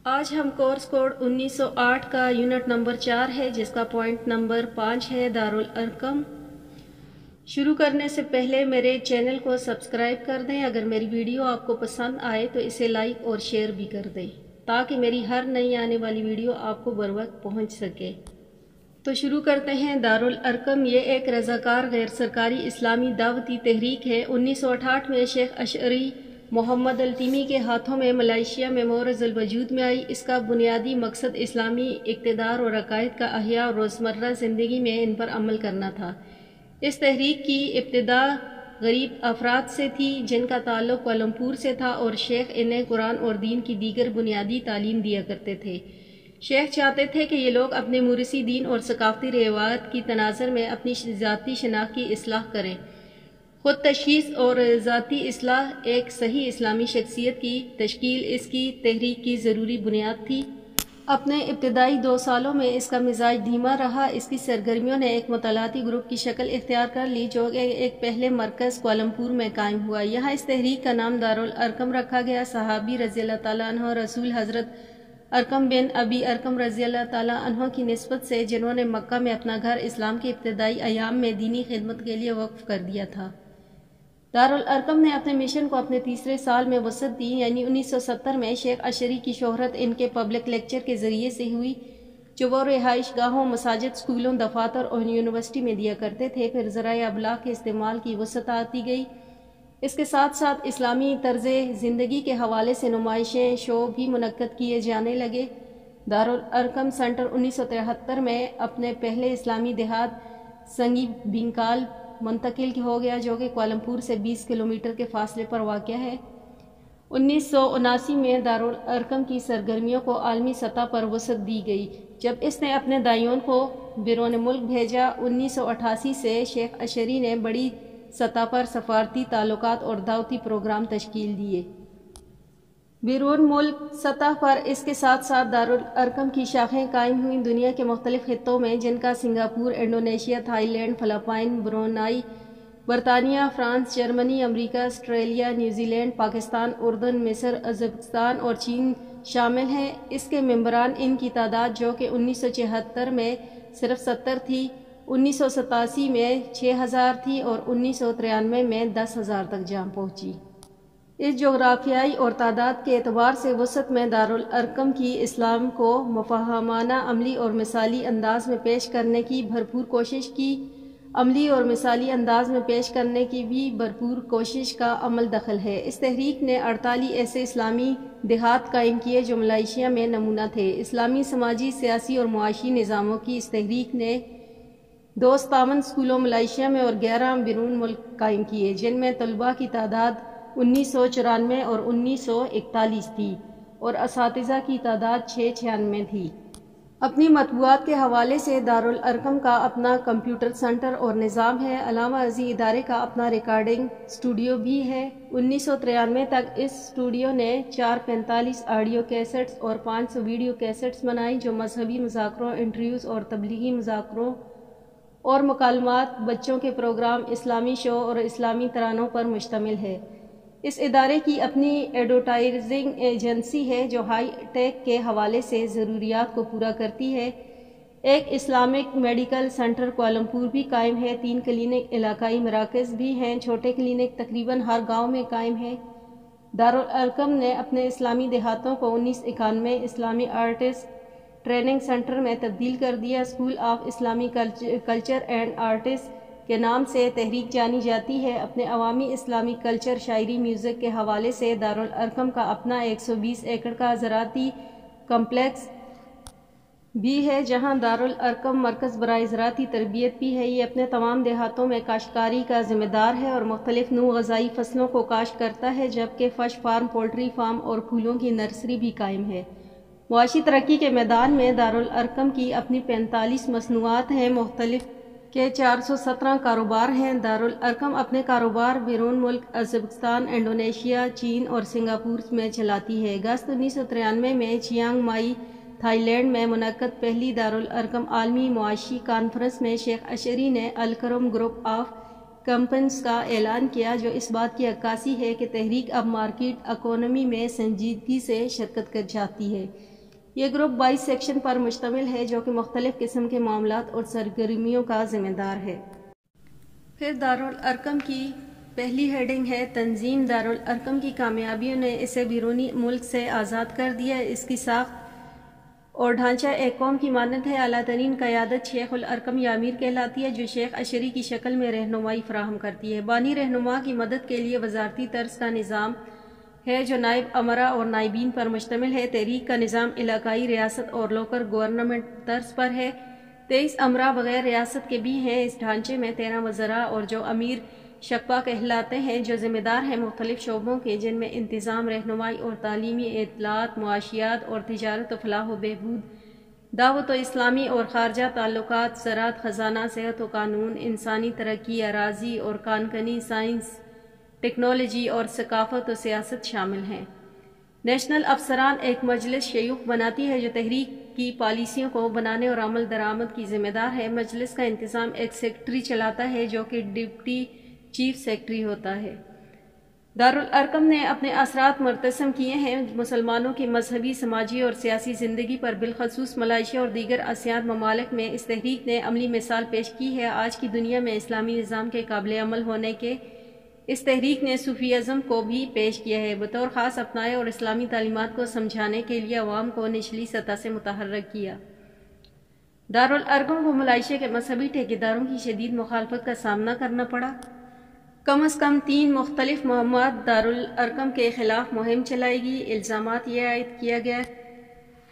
آج ہم course code 1908 کا یونٹ نمبر 4 ہے جس کا پوائنٹ نمبر 5 ہے دارالارقم۔ شروع کرنے سے پہلے میرے چینل کو سبسکرائب کر دیں۔ اگر میری ویڈیو آپ کو پسند آئے تو اسے لائک اور شیئر بھی کر دیں تاکہ میری ہر نئی آنے والی ویڈیو آپ کو بروقت پہنچ سکے۔ تو شروع کرتے ہیں۔ دارالارقم یہ ایک رضاکار غیر سرکاری اسلامی دعوتی تحریک ہے۔ 1968 میں شیخ اشعری محمد التیمی کے ہاتھوں میں ملائیشیا میں معرض الوجود میں آئی۔ اس کا بنیادی مقصد اسلامی اقتدار اور عقائد کا احیاء اور روزمرہ زندگی میں ان پر عمل کرنا تھا۔ اس تحریک کی ابتدا غریب افراد سے تھی جن کا تعلق کوالالمپور سے تھا اور شیخ انہیں قرآن اور دین کی دیگر بنیادی تعلیم دیا کرتے تھے۔ شیخ چاہتے تھے کہ یہ لوگ اپنے موروثی دین اور ثقافتی روایات کی تناظر میں اپنی ذاتی شناخت کی اصلاح کریں۔ خود تشخیص اور ذاتی اصلاح ایک صحیح اسلامی شخصیت کی تشکیل اس کی تحریک کی ضروری بنیاد تھی۔ اپنے ابتدائی 2 سالوں میں اس کا مزاج دھیما رہا۔ اس کی سرگرمیوں نے ایک مطالعاتی گروپ کی شکل اختیار کر لی جو ایک پہلے مرکز کوالالمپور میں قائم ہوا۔ یہاں اس تحریک کا نام دارالارقم رکھا گیا۔ صحابی رضی اللہ تعالیٰ عنہ رسول حضرت ارقم بن ابی ارقم رضی اللہ تعالیٰ عنہ کی نسبت سے جنہوں نے مکہ میں اپنا گھر اسلام کے ابتدائی ایام میں دینی خدمت کے لیے وقف کر دیا تھا۔ دارالارقم نے اپنے مشن کو اپنے تیسرے سال میں وسعت دی، یعنی 1970 میں شیخ اشعری کی شہرت ان کے پبلک لیکچر کے ذریعے سے ہوئی جو وہ رہائش گاہوں، مساجد، اسکولوں، دفاتر اور یونیورسٹی میں دیا کرتے تھے۔ پھر ذرائع ابلاغ کے استعمال کی وسعت آتی گئی۔ اس کے ساتھ ساتھ اسلامی طرز زندگی کے حوالے سے نمائشیں، شو بھی منعقد کیے جانے لگے۔ دارالارقم سینٹر 1973 میں اپنے پہلے اسلامی دیہات سنگی بینکال منتقل ہو گیا جو کہ کوالالمپور سے 20 کلومیٹر کے فاصلے پر واقع ہے۔ 1979 میں دارالارقم کی سرگرمیوں کو عالمی سطح پر وسعت دی گئی جب اس نے اپنے دائیوں کو بیرون ملک بھیجا۔ 1988 سے شیخ اشعری نے بڑی سطح پر سفارتی تعلقات اور دعوتی پروگرام تشکیل دیے۔ بیرون ملک سطح پر اس کے ساتھ ساتھ دارالارقم کی شاخیں قائم ہوئیں دنیا کے مختلف خطوں میں، جن کا Singapore, Indonesia, Thai land, Philippines, Brunei, برطانیہ، فرانس، جرمنی، امریکہ، آسٹریلیا، نیوزی لینڈ، پاکستان، اردن، مصر، ازبکستان اور چین شامل ہیں۔ اس کے ممبران ان کی تعداد جو کہ 1976 میں صرف 70 تھی، 1987 میں 6000 تھی اور 1993 میں 10,000 تک جا پہنچی۔ اس جغرافیائی اور تعداد کے اعتبار سے وسعت میں دارالارقم کی اسلام کو مفہومانہ، عملی اور مثالی انداز میں پیش کرنے کی بھرپور کوشش کا عمل دخل ہے۔ اس تحریک نے 48 ایسے اسلامی دیہات قائم کیے جو ملائیشیا میں نمونہ تھے۔ اسلامی سماجی، سیاسی اور معاشی نظاموں کی اس تحریک نے 57 اسکولوں ملائیشیا میں اور 11 بیرون ملک قائم کیے جن میں طلباء کی تعداد 1994 اور 1941 تھی اور اساتذہ کی تعداد 696 تھی۔ اپنی مطبوعات کے حوالے سے دارالارقم کا اپنا کمپیوٹر سینٹر اور نظام ہے۔ علاوہ ازیں ادارے کا اپنا ریکارڈنگ اسٹوڈیو بھی ہے۔ 1993 تک اس اسٹوڈیو نے 445 آڈیو کیسٹس اور 500 ویڈیو کیسٹس بنائی جو مذہبی مذاکروں، انٹرویوز اور تبلیغی مذاکروں اور مکالمات، بچوں کے پروگرام، اسلامی شو اور اسلامی ترانوں پر مشتمل ہے۔ اس ادارے کی اپنی ایڈورٹائزنگ ایجنسی ہے جو ہائی ٹیک کے حوالے سے ضروریات کو پورا کرتی ہے۔ ایک اسلامک میڈیکل سینٹر کوالالمپور بھی قائم ہے۔ 3 کلینک علاقائی مراکز بھی ہیں۔ چھوٹے کلینک تقریباً ہر گاؤں میں قائم ہیں۔ دارالارقم نے اپنے اسلامی دیہاتوں کو 1991 اسلامی آرٹس ٹریننگ سینٹر میں تبدیل کر دیا۔ اسکول آف اسلامی کلچر اینڈ آرٹس کے نام سے تحریک جانی جاتی ہے۔ اپنے عوامی اسلامی کلچر، شاعری، میوزک کے حوالے سے دارالارقم کا اپنا 120 ایکڑ کا زراعتی کمپلیکس بھی ہے جہاں دارالارقم مرکز برائے زراعتی تربیت بھی ہے۔ یہ اپنے تمام دیہاتوں میں کاشتکاری کا ذمہ دار ہے اور مختلف نوع غذائی فصلوں کو کاشت کرتا ہے، جبکہ فش فارم، پولٹری فارم اور پھولوں کی نرسری بھی قائم ہے۔ معاشی ترقی کے میدان میں دارالارقم کی اپنی 45 مصنوعات ہیں۔ مختلف کے 417 کاروبار ہیں۔ دارالارقم اپنے کاروبار بیرون ملک ازبکستان، انڈونیشیا، چین اور سنگاپور میں چلاتی ہے۔ اگست 1993 میں چیانگ مائی، تھائی لینڈ میں منعقد پہلی دارالارقم عالمی معاشی کانفرنس میں شیخ اشعری نے الکرم گروپ آف کمپنیز کا اعلان کیا جو اس بات کی عکاسی ہے کہ تحریک اب مارکیٹ اکانومی میں سنجیدگی سے شرکت کر چاہتی ہے۔ یہ گروپ 22 سیکشن پر مشتمل ہے جو کہ مختلف قسم کے معاملات اور سرگرمیوں کا ذمہ دار ہے۔ پھر دارالارقم کی پہلی ہیڈنگ ہے تنظیم۔ دارالارقم کی کامیابیوں نے اسے بیرونی ملک سے آزاد کر دیا۔ اس کی ساخت اور ڈھانچہ ایک قوم کی مانند ہے۔ اعلیٰ ترین قیادت شیخ الارقم یا امیر کہلاتی ہے جو شیخ اشری کی شکل میں رہنمائی فراہم کرتی ہے۔ بانی رہنما کی مدد کے لیے وزارتی طرز کا نظام ہے جو نائب امراء اور نائبین پر مشتمل ہے۔ تحریک کا نظام علاقائی ریاست اور لوکل گورنمنٹ طرز پر ہے۔ 23 امراء بغیر ریاست کے بھی ہیں۔ اس ڈھانچے میں 13 وزراء اور جو امیر شقبہ کہلاتے ہیں جو ذمہ دار ہیں مختلف شعبوں کے، جن میں انتظام، رہنمائی اور تعلیمی، اطلاعات، معاشیات اور تجارت و فلاح و بہبود، دعوت و اسلامی اور خارجہ تعلقات، زراعت، خزانہ، صحت و قانون، انسانی ترقی، اراضی اور کانکنی، سائنس، ٹیکنالوجی اور ثقافت و سیاست شامل ہیں۔ نیشنل افسران ایک مجلس شیوخ بناتی ہے جو تحریک کی پالیسیوں کو بنانے اور عمل درآمد کی ذمہ دار ہے۔ مجلس کا انتظام ایک سیکرٹری چلاتا ہے جو کہ ڈپٹی چیف سیکرٹری ہوتا ہے۔ دارالارقم نے اپنے اثرات مرتسم کیے ہیں مسلمانوں کی مذہبی، سماجی اور سیاسی زندگی پر، بالخصوص ملائیشیا اور دیگر آسیان ممالک میں۔ اس تحریک نے عملی مثال پیش کی ہے آج کی دنیا میں اسلامی نظام کے قابل عمل ہونے کے۔ اس تحریک نے صوفی ازم کو بھی پیش کیا ہے، بطور خاص اپنائے اور اسلامی تعلیمات کو سمجھانے کے لیے عوام کو نچلی سطح سے متحرک کیا۔ دارالارقم کو ملائیشیا کے مذہبی ٹھیکیداروں کی شدید مخالفت کا سامنا کرنا پڑا۔ کم از کم 3 مختلف مہمات دارالارقم کے خلاف مہم چلائی گئی۔ الزامات یہ عائد کیا گیا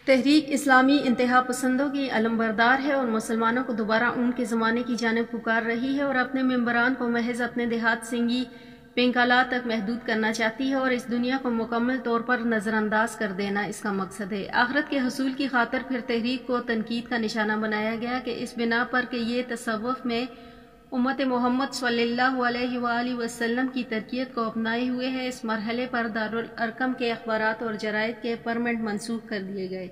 تحریک اسلامی انتہا پسندوں کی علمبردار ہے اور مسلمانوں کو دوبارہ اونٹ کے زمانے کی جانب پکار رہی ہے اور اپنے ممبران کو محض اپنے دیہات سنگی پنکالات تک محدود کرنا چاہتی ہے اور اس دنیا کو مکمل طور پر نظر انداز کر دینا اس کا مقصد ہے۔ آخرت کے حصول کی خاطر پھر تحریک کو تنقید کا نشانہ بنایا گیا کہ اس بنا پر کہ یہ تصوف میں امت محمد صلی اللہ علیہ وآلہ وسلم کی ترکیت کو اپنائے ہوئے ہے۔ اس مرحلے پر دارالارقم کے اخبارات اور جرائد کے پرمٹ منسوخ کر دیے گئے۔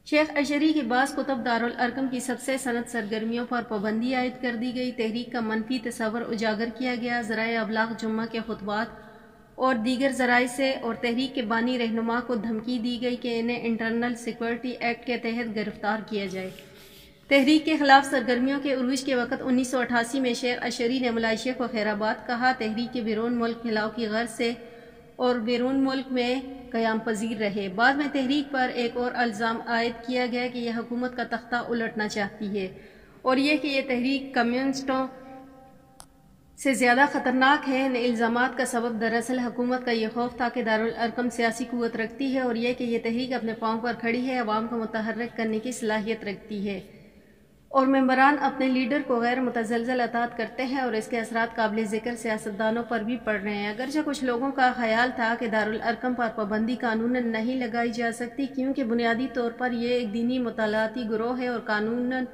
شیخ اشری کی بعض کتب دارالارقم کی سب سے سند سرگرمیوں پر پابندی عائد کر دی گئی۔ تحریک کا منفی تصور اجاگر کیا گیا۔ ذرائع ابلاغ جمعہ کے خطبات اور دیگر ذرائع سے اور تحریک کے بانی رہنما کو دھمکی دی گئی کہ انہیں انٹرنل سیکورٹی ایکٹ کے تحت گرفتار کیا جائے۔ تحریک کے خلاف سرگرمیوں کے عروج کے وقت 1988 میں شیخ اشری نے ملائیشیا کو خیر آباد کہا۔ تحریک کے بیرون ملک پھیلاؤ کی غرض سے اور بیرون ملک میں قیام پذیر رہے۔ بعد میں تحریک پر ایک اور الزام عائد کیا گیا کہ یہ حکومت کا تختہ الٹنا چاہتی ہے اور یہ کہ یہ تحریک کمیونسٹوں سے زیادہ خطرناک ہے۔ ان الزامات کا سبب دراصل حکومت کا یہ خوف تھا کہ دارالارقم سیاسی قوت رکھتی ہے اور یہ کہ یہ تحریک اپنے پاؤں پر کھڑی ہے، عوام کو متحرک کرنے کی صلاحیت رکھتی ہے اور ممبران اپنے لیڈر کو غیر متزلزل اطاعت کرتے ہیں اور اس کے اثرات قابل ذکر سیاستدانوں پر بھی پڑ رہے ہیں۔ اگرچہ کچھ لوگوں کا خیال تھا کہ دارالارقم پر پابندی قانوناً نہیں لگائی جا سکتی کیونکہ بنیادی طور پر یہ ایک دینی مطالعاتی گروہ ہے اور قانوناً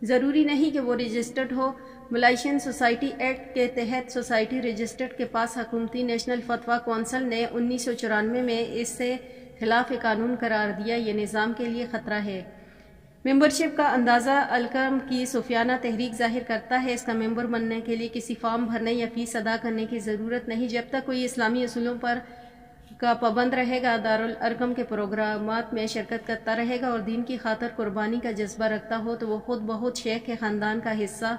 ضروری نہیں کہ وہ رجسٹرڈ ہو۔ ملائیشین سوسائٹی ایکٹ کے تحت سوسائٹی رجسٹرڈ کے پاس حکومتی نیشنل فتویٰ کونسل نے 1994 میں اس سے خلاف قانون قرار دیا۔ یہ نظام کے لیے خطرہ ہے۔ ممبرشپ کا اندازہ الارقم کی صوفیانہ تحریک ظاہر کرتا ہے۔ اس کا ممبر بننے کے لیے کسی فارم بھرنے یا فیس ادا کرنے کی ضرورت نہیں۔ جب تک کوئی اسلامی اصولوں پر کا پابند رہے گا، دارالارقم کے پروگرامات میں شرکت کرتا رہے گا اور دین کی خاطر قربانی کا جذبہ رکھتا ہو تو وہ خود بخود شیخ کے خاندان کا حصہ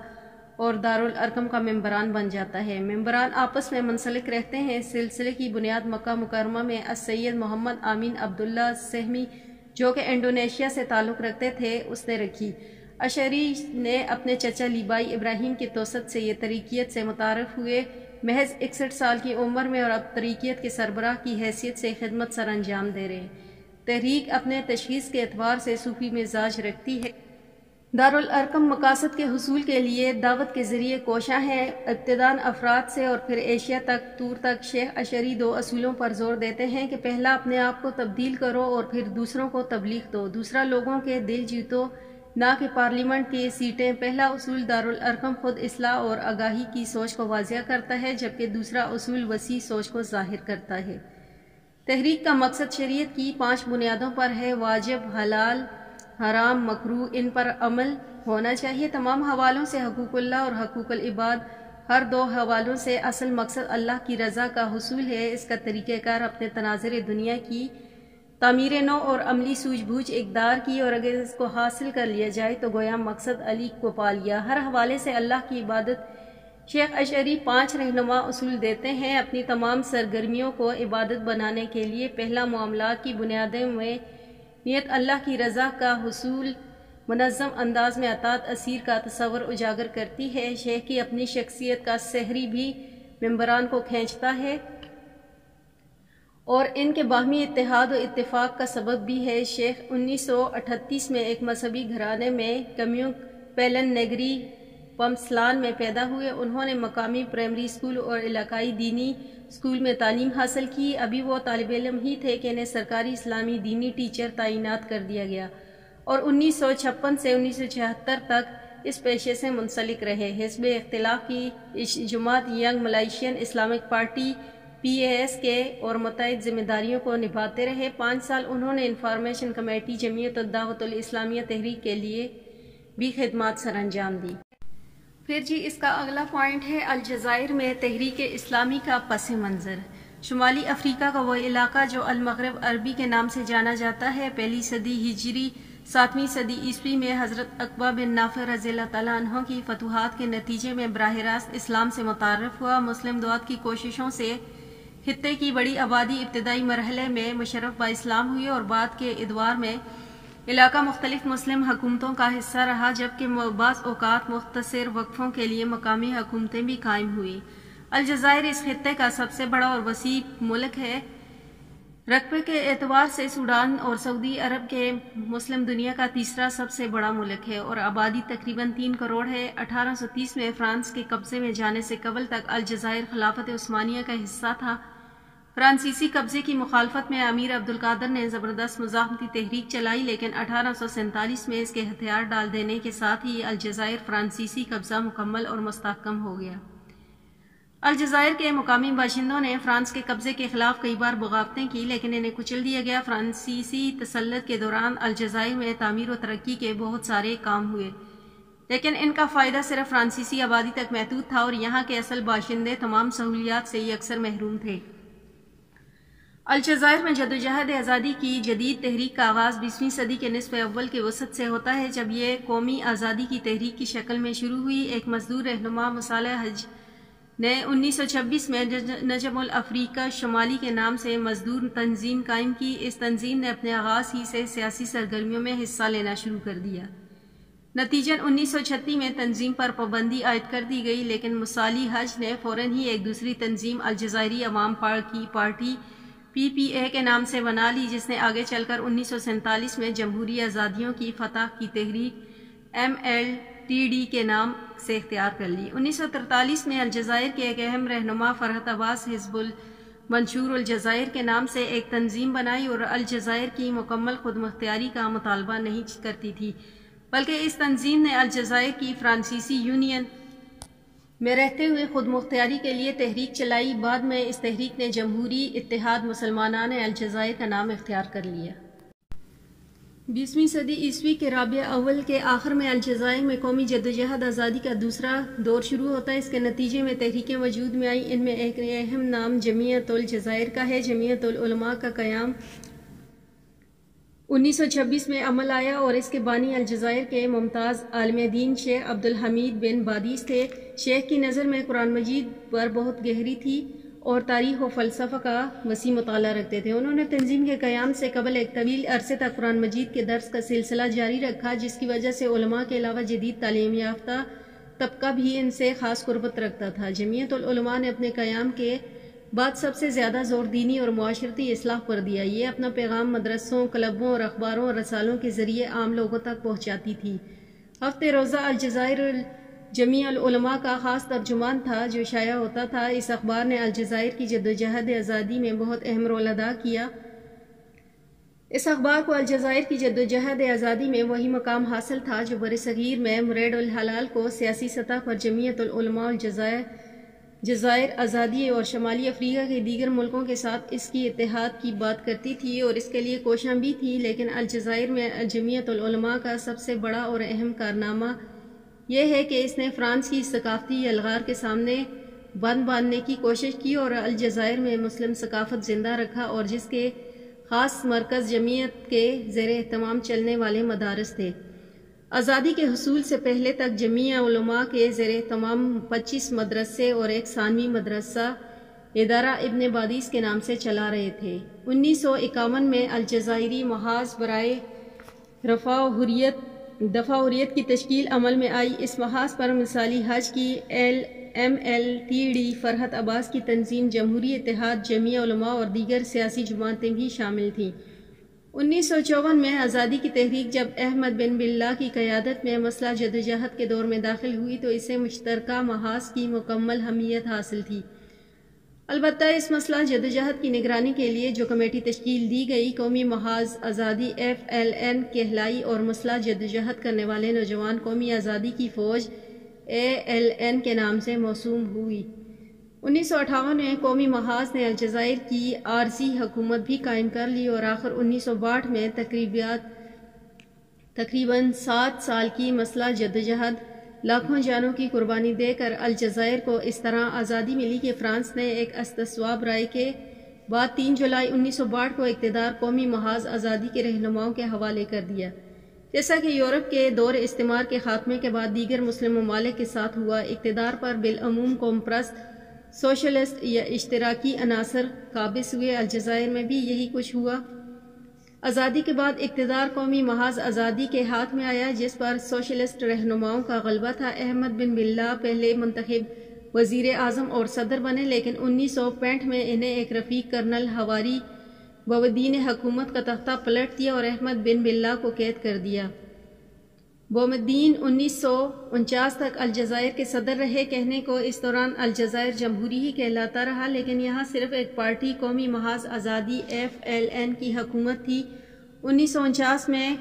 اور دارالارقم کا ممبران بن جاتا ہے۔ ممبران آپس میں منسلک رہتے ہیں۔ اس سلسلے کی بنیاد مکہ مکرمہ میں السید محمد امین عبداللہ السہمی جو کہ انڈونیشیا سے تعلق رکھتے تھے اس نے رکھی۔ اشری نے اپنے چچا لیبائی ابراہیم کی توسط سے یہ طریقیت سے متعارف ہوئے، محض 61 سال کی عمر میں، اور اب طریقیت کے سربراہ کی حیثیت سے خدمت سر انجام دے رہے ہیں۔ تحریک اپنے تشخیص کے اعتبار سے صوفی مزاج رکھتی ہے۔ دارالارقم مقاصد کے حصول کے لیے دعوت کے ذریعے کوشاں ہے۔ ابتداً افراد سے اور پھر ایشیا تک طور تک شیخ اشری 2 اصولوں پر زور دیتے ہیں کہ پہلا اپنے آپ کو تبدیل کرو اور پھر دوسروں کو تبلیغ دو، دوسرا لوگوں کے دل جیتو نہ کہ پارلیمنٹ کی سیٹیں۔ پہلا اصول دارالارقم خود اصلاح اور آگاہی کی سوچ کو واضح کرتا ہے جبکہ دوسرا اصول وسیع سوچ کو ظاہر کرتا ہے۔ تحریک کا مقصد شریعت کی 5 بنیادوں پر ہے: واجب، حلال، حرام، مکروہ۔ ان پر عمل ہونا چاہیے۔ تمام حوالوں سے حقوق اللہ اور حقوق العباد، ہر 2 حوالوں سے اصل مقصد اللہ کی رضا کا حصول ہے۔ اس کا طریقہ کار اپنے تناظر دنیا کی تعمیر نو اور عملی سوجھ بوجھ اقدار کی، اور اگر اس کو حاصل کر لیا جائے تو گویا مقصد علی کو پا لیا۔ ہر حوالے سے اللہ کی عبادت شیخ اشعری 5 رہنما اصول دیتے ہیں اپنی تمام سرگرمیوں کو عبادت بنانے کے لیے۔ پہلا، معاملات کی بنیادوں میں نیت اللہ کی رضا کا حصول منظم انداز میں اطاعت اسیر کا تصور اجاگر کرتی ہے۔ شیخ کی اپنی شخصیت کا سحری بھی ممبران کو کھینچتا ہے اور ان کے باہمی اتحاد و اتفاق کا سبب بھی ہے۔ شیخ 1938 میں ایک مذہبی گھرانے میں کمیونگ پیلن نیگری پمسلان میں پیدا ہوئے۔ انہوں نے مقامی پرائمری اسکول اور علاقائی دینی اسکول میں تعلیم حاصل کی۔ ابھی وہ طالب علم ہی تھے کہ انہیں سرکاری اسلامی دینی ٹیچر تعینات کر دیا گیا اور 1956 سے 1976 تک اس پیشے سے منسلک رہے۔ حزب اختلاف کی جماعت young Malaysian Islamic party PAS کے اور متعدد ذمہ داریوں کو نبھاتے رہے۔ 5 سال انہوں نے انفارمیشن کمیٹی جمعیت الدعوت الاسلامیہ تحریک کے لیے بھی خدمات سر انجام دی۔ پھر اس کا اگلا پوائنٹ ہے الجزائر میں تحریک اسلامی کا پس منظر۔ شمالی افریقہ کا وہ علاقہ جو المغرب عربی کے نام سے جانا جاتا ہے، پہلی صدی ہجری 7ویں صدی عیسوی میں حضرت عقبہ بن نافع رضی اللہ تعالیٰ عنہ کی فتوحات کے نتیجے میں براہ راست اسلام سے متعارف ہوا۔ مسلم دعات کی کوششوں سے خطے کی بڑی آبادی ابتدائی مرحلے میں مشرف با اسلام ہوئی اور بعد کے ادوار میں علاقہ مختلف مسلم حکومتوں کا حصہ رہا، جبکہ بعض اوقات مختصر وقفوں کے لیے مقامی حکومتیں بھی قائم ہوئی۔ الجزائر اس خطے کا سب سے بڑا اور وسیع ملک ہے۔ رقبے کے اعتبار سے سوڈان اور سعودی عرب کے مسلم دنیا کا تیسرا سب سے بڑا ملک ہے اور آبادی تقریباً 3 کروڑ ہے۔ 1830 میں فرانس کے قبضے میں جانے سے قبل تک الجزائر خلافت عثمانیہ کا حصہ تھا۔ فرانسیسی قبضے کی مخالفت میں امیر عبدالقادر نے زبردست مزاحمتی تحریک چلائی، لیکن 1847 میں اس کے ہتھیار ڈال دینے کے ساتھ ہی الجزائر فرانسیسی قبضہ مکمل اور مستحکم ہو گیا۔ الجزائر کے مقامی باشندوں نے فرانس کے قبضے کے خلاف کئی بار بغاوتیں کی، لیکن انہیں کچل دیا گیا۔ فرانسیسی تسلط کے دوران الجزائر میں تعمیر و ترقی کے بہت سارے کام ہوئے، لیکن ان کا فائدہ صرف فرانسیسی آبادی تک محدود تھا اور یہاں کے اصل باشندے تمام سہولیات سے اکثر محروم تھے۔ الجزائر میں جدوجہد آزادی کی جدید تحریک کا آغاز 20ویں صدی کے نصف اول کے وسط سے ہوتا ہے، جب یہ قومی آزادی کی تحریک کی شکل میں شروع ہوئی۔ ایک مزدور رہنما مصالح حج نے 1926 میں نجم الافریقہ شمالی کے نام سے مزدور تنظیم قائم کی۔ اس تنظیم نے اپنے آغاز ہی سے سیاسی سرگرمیوں میں حصہ لینا شروع کر دیا۔ نتیجاً 1936 میں تنظیم پر پابندی عائد کر دی گئی، لیکن مصالح حج نے فوراً ہی ایک دوسری تنظیم الجزائری عوام کی پارٹی PPA کے نام سے بنا لی، جس نے آگے چل کر 1947 میں جمہوری آزادیوں کی فتح کی تحریک MLTD کے نام سے اختیار کر لی۔ 1943 میں الجزائر کے ایک اہم رہنما فرحت عباس حزب المنشور الجزائر کے نام سے ایک تنظیم بنائی اور الجزائر کی مکمل خود مختاری کا مطالبہ نہیں کرتی تھی، بلکہ اس تنظیم نے الجزائر کی فرانسیسی یونین میں رہتے ہوئے خود مختاری کے لیے تحریک چلائی۔ بعد میں اس تحریک نے جمہوری اتحاد مسلمانان الجزائر کا نام اختیار کر لیا۔ 20ویں صدی عیسوی کے رابع اول کے آخر میں الجزائر میں قومی جدوجہد آزادی کا دوسرا دور شروع ہوتا ہے۔ اس کے نتیجے میں تحریکیں وجود میں آئیں۔ ان میں ایک اہم نام جمعیت الجزائر کا ہے۔ جمعیت العلماء کا قیام 1926 میں عمل آیا اور اس کے بانی الجزائر کے ممتاز عالم دین شیخ عبدالحمید بن بادیس تھے۔ شیخ کی نظر میں قرآن مجید پر بہت گہری تھی اور تاریخ و فلسفہ کا وسیع مطالعہ رکھتے تھے۔ انہوں نے تنظیم کے قیام سے قبل ایک طویل عرصے تک قرآن مجید کے درس کا سلسلہ جاری رکھا، جس کی وجہ سے علماء کے علاوہ جدید تعلیم یافتہ طبقہ بھی ان سے خاص قربت رکھتا تھا۔ جمعیت العلماء نے اپنے قیام کے بعد سب سے زیادہ زور دینی اور معاشرتی اصلاح پر دیا۔ یہ اپنا پیغام مدرسوں، کلبوں اور اخباروں اور رسالوں کے ذریعے عام لوگوں تک پہنچاتی تھی۔ ہفتہ روزہ الجزائر جمیع العلماء کا خاص ترجمان تھا جو شائع ہوتا تھا۔ اس اخبار نے الجزائر کی جدوجہد آزادی میں بہت اہم رول ادا کیا۔ اس اخبار کو الجزائر کی جدوجہد آزادی میں وہی مقام حاصل تھا جو برصغیر میں مرید الحلال کو سیاسی سطح پر جمعیت العلماء الجزائر آزادی اور شمالی افریقہ کے دیگر ملکوں کے ساتھ اس کی اتحاد کی بات کرتی تھی اور اس کے لیے کوشاں بھی تھی، لیکن الجزائر میں جمعیت العلماء کا سب سے بڑا اور اہم کارنامہ یہ ہے کہ اس نے فرانس کی ثقافتی یلغار کے سامنے بند باندھنے کی کوشش کی اور الجزائر میں مسلم ثقافت زندہ رکھا اور جس کے خاص مرکز جمعیت کے زیر اہتمام چلنے والے مدارس تھے۔ آزادی کے حصول سے پہلے تک جمیع علماء کے زیر اہتمام 25 مدرسے اور ایک ثانوی مدرسہ ادارہ ابن بادیس کے نام سے چلا رہے تھے۔ 1951 میں الجزائری محاذ برائے دفاع حریت کی تشکیل عمل میں آئی۔ اس محاذ پر مثالی حج کی LMLTD فرحت عباس کی تنظیم جمہوری اتحاد جمیع علماء اور دیگر سیاسی جماعتیں بھی شامل تھیں۔ 1954 میں آزادی کی تحریک جب احمد بن بلّہ کی قیادت میں مسلح جدوجہد کے دور میں داخل ہوئی تو اسے مشترکہ محاذ کی مکمل حمیت حاصل تھی۔ البتہ اس مسلح جدوجہد کی نگرانی کے لیے جو کمیٹی تشکیل دی گئی قومی محاذ آزادی FLN کہلائی اور مسلح جدوجہد کرنے والے نوجوان قومی آزادی کی فوج ALN کے نام سے موسوم ہوئی۔ 1958 میں قومی محاذ نے الجزائر کی عارضی حکومت بھی قائم کر لی اور آخر 1962 میں تقریباً 7 سال کی مسلح جدوجہد لاکھوں جانوں کی قربانی دے کر الجزائر کو اس طرح آزادی ملی کہ فرانس نے ایک استصواب رائے کے بعد 3 جولائی 1962 کو اقتدار قومی محاذ آزادی کے رہنماؤں کے حوالے کر دیا۔ جیسا کہ یورپ کے دور استعمار کے خاتمے کے بعد دیگر مسلم ممالک کے ساتھ ہوا، اقتدار پر بالعموم قوم پرست، سوشلسٹ یا اشتراکی عناصر قابض ہوئے۔ الجزائر میں بھی یہی کچھ ہوا۔ آزادی کے بعد اقتدار قومی محاذ آزادی کے ہاتھ میں آیا جس پر سوشلسٹ رہنماؤں کا غلبہ تھا۔ احمد بن بلّہ پہلے منتخب وزیر اعظم اور صدر بنے لیکن 1965 میں انہیں ایک رفیق کرنل حواری بومدین حکومت کا تختہ پلٹ دیا اور احمد بن بلّہ کو قید کر دیا۔ بومدین 1949 تک الجزائر کے صدر رہے۔ کہنے کو اس دوران الجزائر جمہوری ہی کہلاتا رہا لیکن یہاں صرف ایک پارٹی قومی محاذ آزادی FLN کی حکومت تھی۔ 1949 میں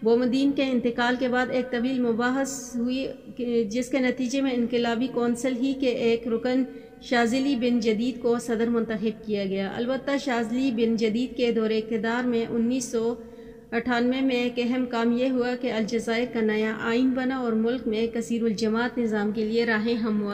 بومدین کے انتقال کے بعد ایک طویل مباحث ہوئی جس کے نتیجے میں انقلابی کونسل ہی کے ایک رکن شاذلی بن جدید کو صدر منتخب کیا گیا۔ البتہ شاذلی بن جدید کے دور اقتدار میں 1998 میں ایک اہم کام یہ ہوا کہ الجزائر کا نیا آئین بنا اور ملک میں کثیر الجماعت نظام کے لیے راہیں ہموار